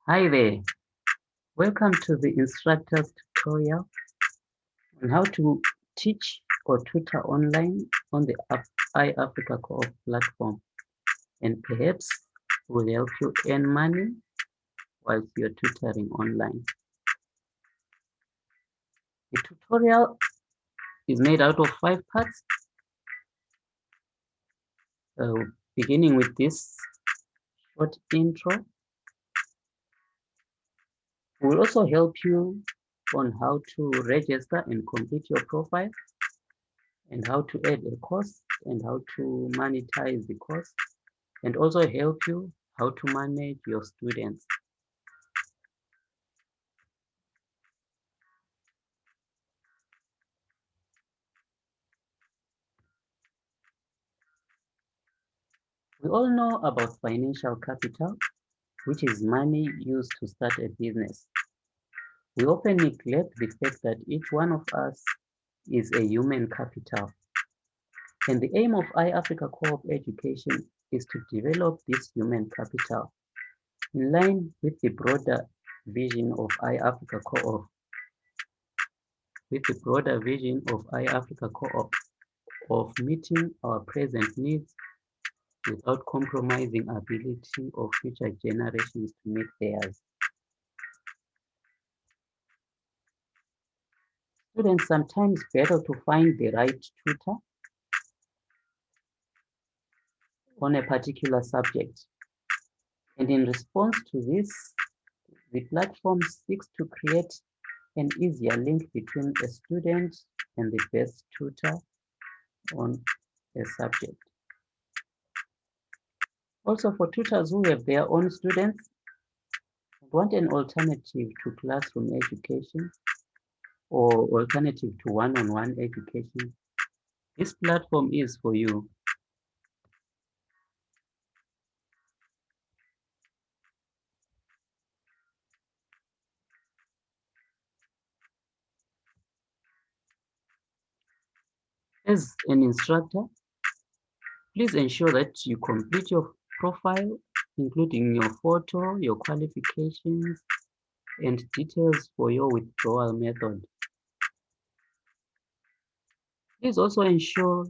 Hi there, welcome to the instructor's tutorial on how to teach or tutor online on the iAfricaCooP platform, and perhaps will help you earn money whilst you're tutoring online. The tutorial is made out of 5 parts, beginning with this short intro. We'll also help you on how to register and complete your profile, and how to add a course and how to monetize the course, and also help you how to manage your students. We all know about financial capital, which is money used to start a business. We often neglect the fact that each one of us is a human capital. And the aim of iAfricaCooP-Education is to develop this human capital in line with the broader vision of iAfricaCooP, of meeting our present needs without compromising ability of future generations to meet theirs. Students sometimes battle to find the right tutor on a particular subject. And in response to this, the platform seeks to create an easier link between a student and the best tutor on a subject. Also, for tutors who have their own students and want an alternative to classroom education or alternative to one-on-one education, this platform is for you. As an instructor, please ensure that you complete your profile, including your photo, your qualifications, and details for your withdrawal method. Please also ensure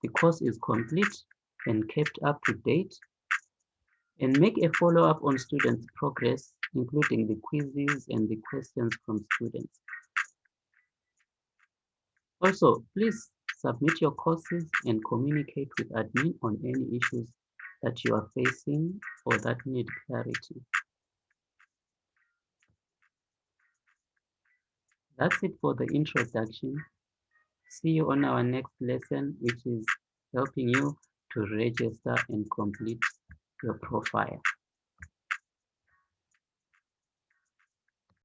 the course is complete and kept up to date, and make a follow-up on students' progress, including the quizzes and the questions from students. Also, please submit your courses and communicate with admin on any issues that you are facing or that need clarity. That's it for the introduction. See you on our next lesson, which is helping you to register and complete your profile.